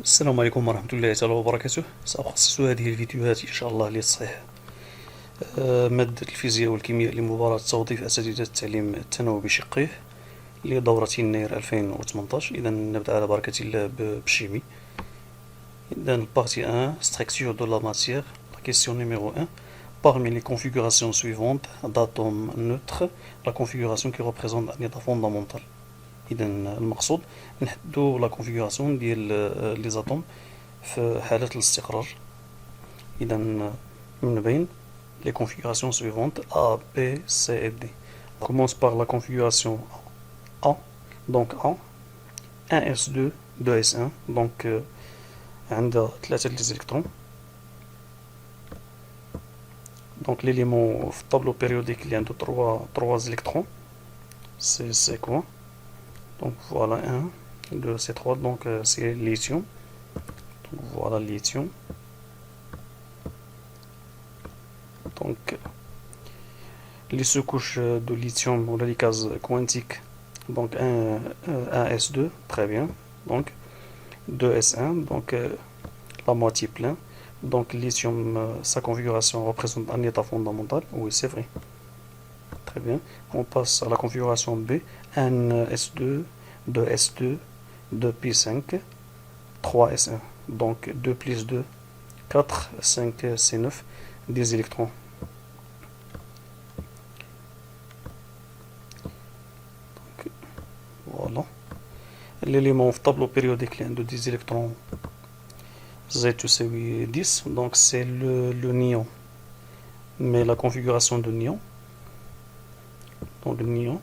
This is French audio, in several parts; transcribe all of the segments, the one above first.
السلام عليكم ورحمة الله تعالى وبركاته. سأخصص هذه الفيديوهات إن شاء الله لتصحيح مادة الفيزياء والكيمياء لمباراة توظيف أساتذة التعليم الثانوي بشقيه لدورة يناير 2018. إذا نبدأ على بركة الله بالشيمي. إذا partie 1, structure de la matière. La question numéro 1. Parmi les configurations suivantes d'atomes neutres, la configuration qui représente un état fondamental. إذا المقصود نحددو لا كونفيغوراسيون ديال لي زاتوم في حالة الاستقرار. إذا من بين les configurations suivantes A, B, C et D. On commence par la configuration A. Donc A, 1s2, 2s1. Donc عندها 3 les électrons. Donc l'élément في الطابلو périodique اللي عنده 3 électrons, c'est quoi? Donc voilà 1, 2, c'est 3, donc c'est lithium. Donc voilà lithium. Donc les sous-couches de lithium ou les cases quantiques. Donc 1s2, très bien. Donc 2s1, donc la moitié plein. Donc lithium, sa configuration représente un état fondamental. Oui, c'est vrai. Très bien. On passe à la configuration B. 1s2, 2s2, 2p5, 3s1. Donc 2 plus 2, 4, 5, c'est 9, 10 électrons. Donc, voilà. L'élément في tableau périodique de 10 électrons, Z تساوي 10, donc c'est le néon. Mais la configuration de néon, donc le néon,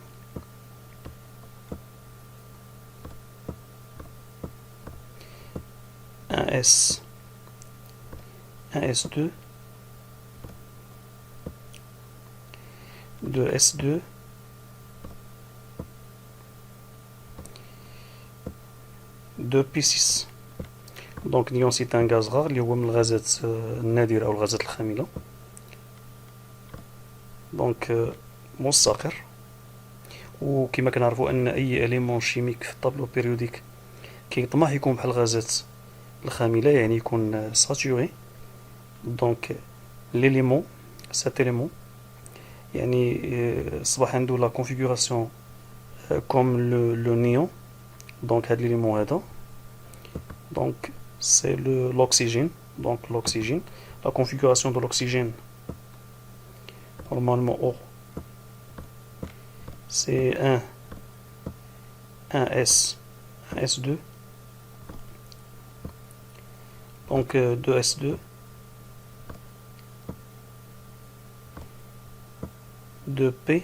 un S, un S2, 2S2, 2P6. Donc néon c'est un gaz rare اللي هو من الغازات النادرة أو الغازات الخاملة. دونك مستقر. وكما كنعرفوا أن أي إليمون شيميك في الطابلو بيريوديك كيطمح يكون بحال الغازات الخاملة، يعني يكون ساتوري. دونك ليليمون سات إليمون يعني أصبح عنده لا كونفيغوراسيون كوم لو نيون. دونك هاد ليليمون هذا دونك c'est l'oxygène. Donc l'oxygène, la configuration de l'oxygène, normalement O, c'est 1S, 1S2, donc 2S2, 2P,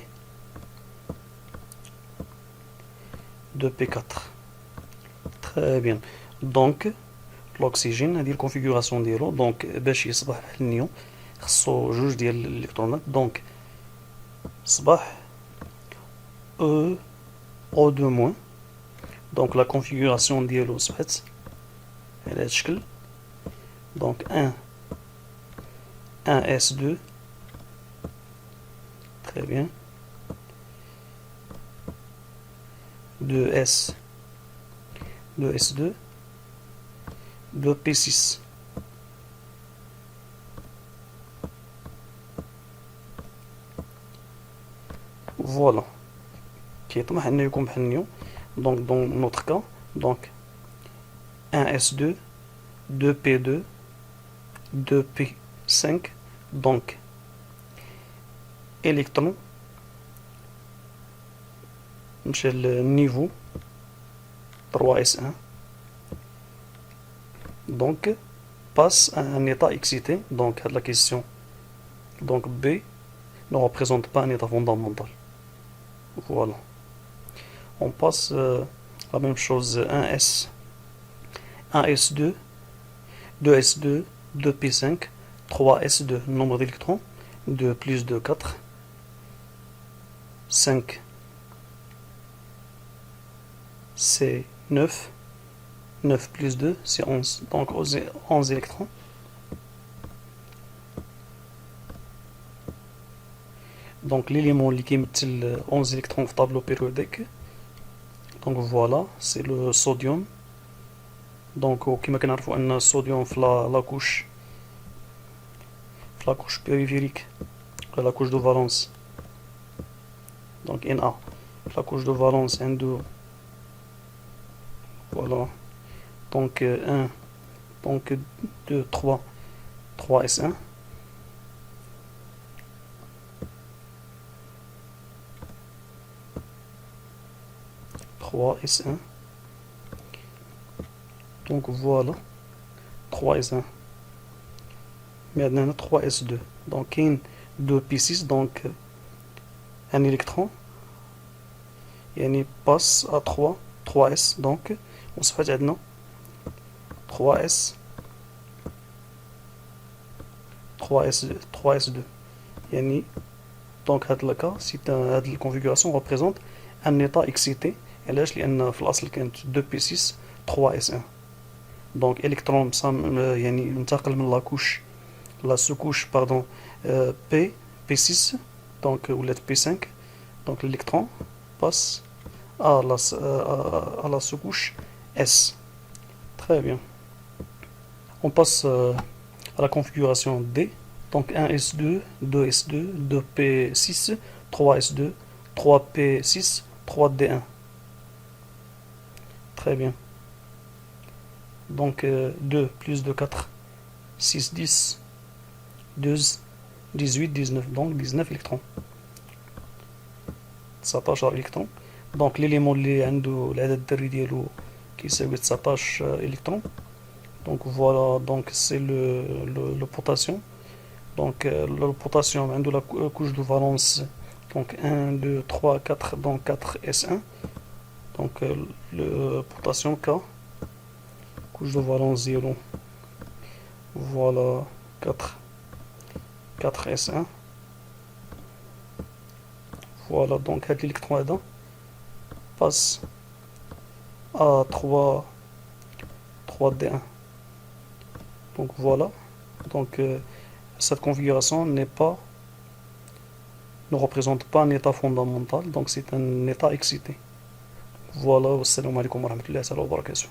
2P4. Très bien. Donc l'oxygène هذه الكونفيغوراسيون ديالو. دونك باش يصبح بحال النيون خصو جوج ديال الالكترونات. دونك صباح E O2-. دونك لا كونفيغوراسيون ديالو صبحت على هذا الشكل. دونك 1S2, très bien, 2S, 2S2, 2P6. Voilà. كيطمح انه يكون بحال النيون. دونك دون نوتر كا دونك 1S2, 2P2, 2P5. دونك électron مشى للنيفو 3S1. Donc passe à un état excité. Donc la question donc B ne représente pas un état fondamental. Voilà. On passe la même chose 1S, 1S2, 2S2, 2P5, 3S2, nombre d'électrons, 2 plus 2, 4, 5, c'est 9, 9 plus 2, c'est 11. Donc 11 électrons. Donc l'élément اللي كيمثل 11 électrons في tableau périodique. Donc voilà, c'est le sodium. دونك وكما كنعرفو ان الصوديوم في لاكوش بيريفيريك لاكوش دو فالونس دونك ان ا لاكوش دو فالونس عندو فوالا دونك 1 دونك 2 3 اس 1 3 s 1 donc voilà 3 s 1 maintenant 3 s 2 donc une 2 p6 donc un électron يعني passe à 3 s donc وصفات عندنا 3 s 3 s 2 يعني donc هاد الكا هاد الكونفيغوراسيون représente un état excité علاش لان في الاصل كانت 2 بي 6 3 اس 1 دونك الكترون يعني ينتقل من لا سوكوش باردون بي 6 دونك ولات بي 5 دونك الالكترون باس à la sous-couche S. Très bien. On passe à la configuration D. Donc 1S2, 2S2, 2P6, 3S2, 3P6, 3D1. Très bien. Donc 2 plus 2, 4, 6, 10, 12, 18, 19. Donc 19 électrons. 19 électrons. Donc l'élément اللي عنده العدد الذري ديالو كيساوي 19 électrons. Donc voilà, donc c'est le potassium. Donc le potassium عنده la couche de valence donc 1, 2, 3, 4, donc 4 S1. Donc le potassium K, couche de valence 0, voilà 4 S1. Voilà, donc l'électron là passe à 3D1. Donc voilà, donc cette configuration ne représente pas un état fondamental, donc c'est un état excité. Voilà, wassalamu alaikum wa rahmatullahi wa barakatuh.